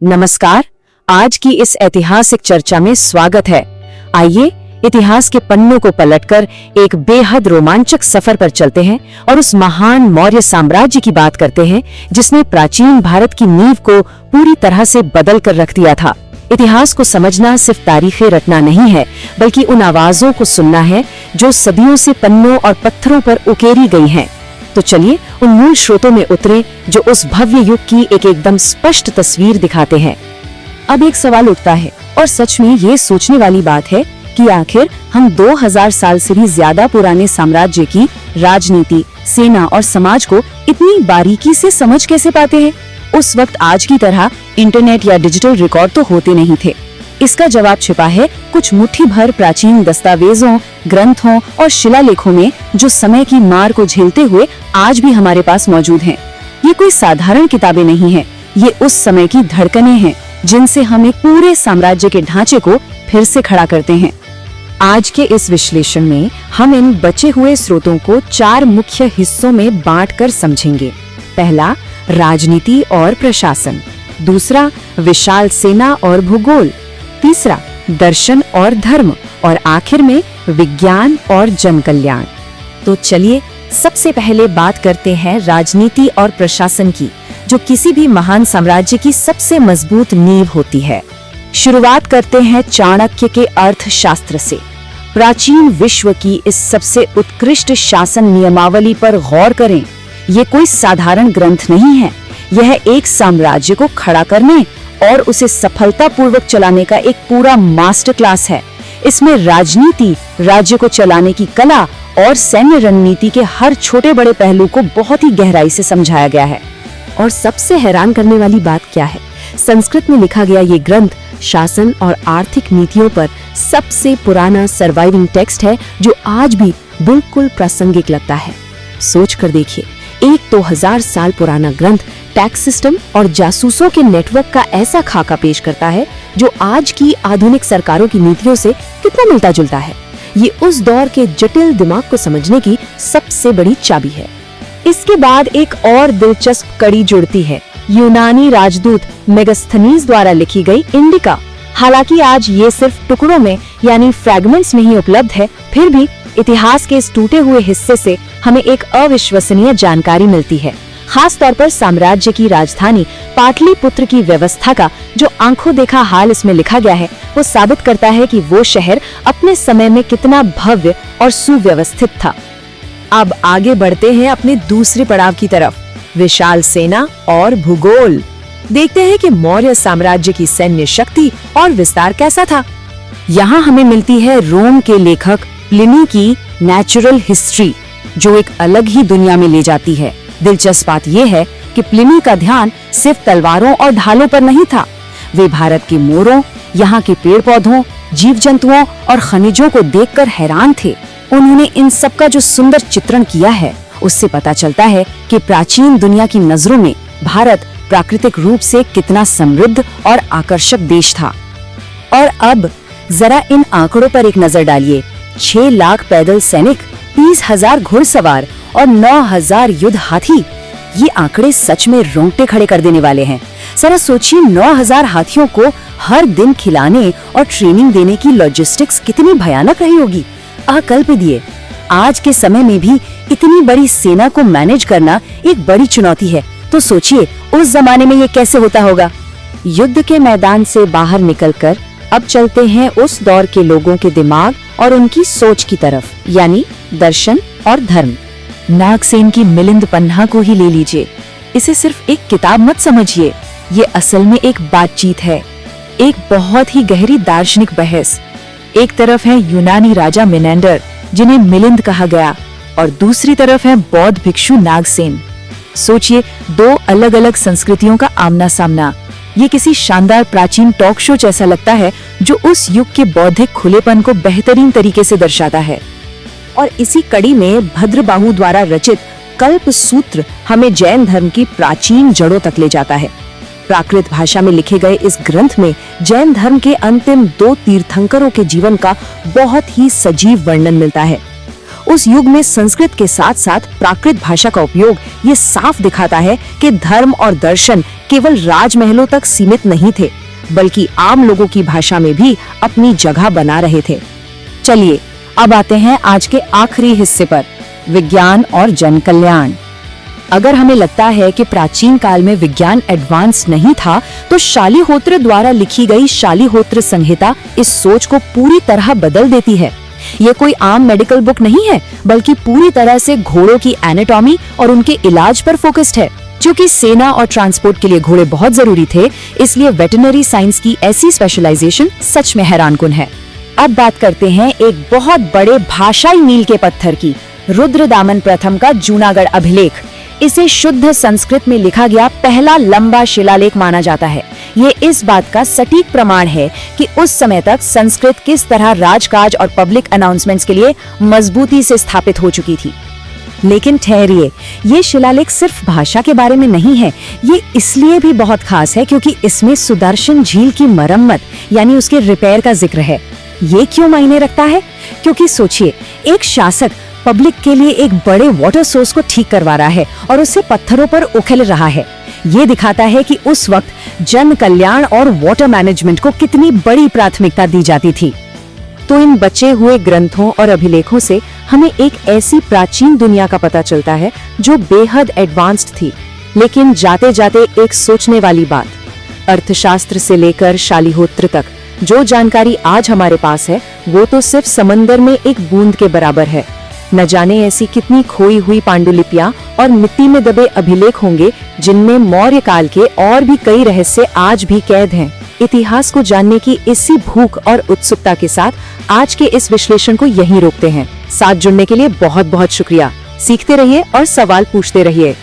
नमस्कार। आज की इस ऐतिहासिक चर्चा में स्वागत है। आइए इतिहास के पन्नों को पलटकर एक बेहद रोमांचक सफर पर चलते हैं और उस महान मौर्य साम्राज्य की बात करते हैं जिसने प्राचीन भारत की नींव को पूरी तरह से बदल कर रख दिया था। इतिहास को समझना सिर्फ तारीखें रटना नहीं है, बल्कि उन आवाजों को सुनना है जो सदियों से पन्नों और पत्थरों पर उकेरी गई हैं। तो चलिए उन मूल स्रोतों में उतरे जो उस भव्य युग की एकदम स्पष्ट तस्वीर दिखाते हैं। अब एक सवाल उठता है और सच में ये सोचने वाली बात है कि आखिर हम 2000 साल से भी ज्यादा पुराने साम्राज्य की राजनीति, सेना और समाज को इतनी बारीकी से समझ कैसे पाते हैं। उस वक्त आज की तरह इंटरनेट या डिजिटल रिकॉर्ड तो होते नहीं थे। इसका जवाब छिपा है कुछ मुट्ठी भर प्राचीन दस्तावेजों, ग्रंथों और शिलालेखों में जो समय की मार को झेलते हुए आज भी हमारे पास मौजूद हैं। ये कोई साधारण किताबें नहीं हैं, ये उस समय की धड़कनें हैं जिनसे हम एक पूरे साम्राज्य के ढांचे को फिर से खड़ा करते हैं। आज के इस विश्लेषण में हम इन बचे हुए स्रोतों को 4 मुख्य हिस्सों में बांटकर समझेंगे। पहला, राजनीति और प्रशासन। दूसरा, विशाल सेना और भूगोल। तीसरा, दर्शन और धर्म। और आखिर में विज्ञान और जन कल्याण। तो चलिए सबसे पहले बात करते हैं राजनीति और प्रशासन की, जो किसी भी महान साम्राज्य की सबसे मजबूत नींव होती है। शुरुआत करते हैं चाणक्य के अर्थशास्त्र से। प्राचीन विश्व की इस सबसे उत्कृष्ट शासन नियमावली पर गौर करें। ये कोई साधारण ग्रंथ नहीं है, यह एक साम्राज्य को खड़ा करने और उसे सफलतापूर्वक चलाने का एक पूरा मास्टर क्लास है। इसमें राजनीति, राज्य को चलाने की कला और सैन्य रणनीति के हर छोटे बड़े पहलू को बहुत ही गहराई से समझाया गया है। और सबसे हैरान करने वाली बात क्या है, संस्कृत में लिखा गया ये ग्रंथ शासन और आर्थिक नीतियों पर सबसे पुराना सर्वाइविंग टेक्स्ट है जो आज भी बिल्कुल प्रासंगिक लगता है। सोच कर देखिए, एक 2000 साल पुराना ग्रंथ टैक्स सिस्टम और जासूसों के नेटवर्क का ऐसा खाका पेश करता है जो आज की आधुनिक सरकारों की नीतियों से कितना मिलता जुलता है। ये उस दौर के जटिल दिमाग को समझने की सबसे बड़ी चाबी है। इसके बाद एक और दिलचस्प कड़ी जुड़ती है, यूनानी राजदूत मेगास्थनीज द्वारा लिखी गई इंडिका। हालांकि आज ये सिर्फ टुकड़ों में यानी फ्रैगमेंट्स में ही उपलब्ध है, फिर भी इतिहास के इस टूटे हुए हिस्से से हमें एक अविश्वसनीय जानकारी मिलती है। खास तौर पर साम्राज्य की राजधानी पाटलिपुत्र की व्यवस्था का जो आंखों देखा हाल इसमें लिखा गया है, वो साबित करता है कि वो शहर अपने समय में कितना भव्य और सुव्यवस्थित था। अब आगे बढ़ते हैं अपने दूसरे पड़ाव की तरफ, विशाल सेना और भूगोल। देखते हैं कि मौर्य साम्राज्य की सैन्य शक्ति और विस्तार कैसा था। यहाँ हमें मिलती है रोम के लेखक प्लिनी की नेचुरल हिस्ट्री, जो एक अलग ही दुनिया में ले जाती है। दिलचस्प बात यह है कि प्लिनी का ध्यान सिर्फ तलवारों और ढालों पर नहीं था। वे भारत के मोरों, यहाँ के पेड़ पौधों, जीव जंतुओं और खनिजों को देखकर हैरान थे। उन्होंने इन सब का जो सुंदर चित्रण किया है, उससे पता चलता है कि प्राचीन दुनिया की नजरों में भारत प्राकृतिक रूप से कितना समृद्ध और आकर्षक देश था। और अब जरा इन आंकड़ों पर एक नजर डालिए। 6 लाख पैदल सैनिक, 30,000 घुड़सवार और 9,000 युद्ध हाथी। ये आंकड़े सच में रोंगटे खड़े कर देने वाले हैं। जरा सोचिए, 9,000 हाथियों को हर दिन खिलाने और ट्रेनिंग देने की लॉजिस्टिक्स कितनी भयानक रही होगी। अकल्पनीय। आज के समय में भी इतनी बड़ी सेना को मैनेज करना एक बड़ी चुनौती है। तो सोचिए उस जमाने में ये कैसे होता होगा। युद्ध के मैदान से बाहर निकलकर अब चलते हैं उस दौर के लोगों के दिमाग और उनकी सोच की तरफ, यानी दर्शन और धर्म। नागसेन की मिलिंद पन्हा को ही ले लीजिए। इसे सिर्फ एक किताब मत समझिए, ये असल में एक बातचीत है, एक बहुत ही गहरी दार्शनिक बहस। एक तरफ है यूनानी राजा मिनेंडर, जिन्हें मिलिंद कहा गया, और दूसरी तरफ है बौद्ध भिक्षु नागसेन। सोचिए, 2 अलग अलग संस्कृतियों का आमना सामना। ये किसी शानदार प्राचीन टॉक शो जैसा लगता है जो उस युग के बौद्धिक खुलेपन को बेहतरीन तरीके से दर्शाता है। और इसी कड़ी में भद्रबाहु द्वारा रचित कल्प सूत्र हमें जैन धर्म की प्राचीन जड़ों तक ले जाता है। प्राकृत भाषा में लिखे गए इस ग्रंथ में जैन धर्म के अंतिम 2 तीर्थंकरों के जीवन का बहुत ही सजीव वर्णन मिलता है। उस युग में संस्कृत के साथ साथ प्राकृत भाषा का उपयोग ये साफ दिखाता है कि धर्म और दर्शन केवल राजमहलों तक सीमित नहीं थे, बल्कि आम लोगों की भाषा में भी अपनी जगह बना रहे थे। चलिए अब आते हैं आज के आखिरी हिस्से पर, विज्ञान और जन कल्याण। अगर हमें लगता है कि प्राचीन काल में विज्ञान एडवांस नहीं था, तो शालिहोत्र द्वारा लिखी गई शालिहोत्र संहिता इस सोच को पूरी तरह बदल देती है। ये कोई आम मेडिकल बुक नहीं है, बल्कि पूरी तरह से घोड़ों की एनाटॉमी और उनके इलाज पर फोकस्ड है। क्योंकि सेना और ट्रांसपोर्ट के लिए घोड़े बहुत जरूरी थे, इसलिए वेटरनरी साइंस की ऐसी स्पेशलाइजेशन सच में हैरानकुन है। अब बात करते हैं एक बहुत बड़े भाषाई मील के पत्थर की, रुद्रदामन प्रथम का जूनागढ़ अभिलेख। इसे शुद्ध संस्कृत में लिखा गया पहला लंबा शिलालेख माना जाता है। ये इस बात का सटीक प्रमाण है कि उस समय तक संस्कृत किस तरह राजकाज और पब्लिक अनाउंसमेंट्स के लिए मजबूती से स्थापित हो चुकी थी। लेकिन ठहरिए, ये शिलालेख सिर्फ भाषा के बारे में नहीं है। ये इसलिए भी बहुत खास है क्योंकि इसमें सुदर्शन झील की मरम्मत यानी उसके रिपेयर का जिक्र है। ये क्यों मायने रखता है? क्योंकि सोचिए, एक शासक पब्लिक के लिए एक बड़े वाटर सोर्स को ठीक करवा रहा है और उसे पत्थरों पर उखेल रहा है। ये दिखाता है कि उस वक्त जन कल्याण और वाटर मैनेजमेंट को कितनी बड़ी प्राथमिकता दी जाती थी। तो इन बचे हुए ग्रंथों और अभिलेखों से हमें एक ऐसी प्राचीन दुनिया का पता चलता है जो बेहद एडवांस्ड थी। लेकिन जाते जाते एक सोचने वाली बात, अर्थशास्त्र से लेकर शालिहोत्र तक जो जानकारी आज हमारे पास है, वो तो सिर्फ समंदर में एक बूंद के बराबर है। न जाने ऐसी कितनी खोई हुई पांडुलिपियां और मिट्टी में दबे अभिलेख होंगे जिनमें मौर्य काल के और भी कई रहस्य आज भी कैद हैं। इतिहास को जानने की इसी भूख और उत्सुकता के साथ आज के इस विश्लेषण को यहीं रोकते हैं। साथ जुड़ने के लिए बहुत बहुत शुक्रिया। सीखते रहिए और सवाल पूछते रहिए।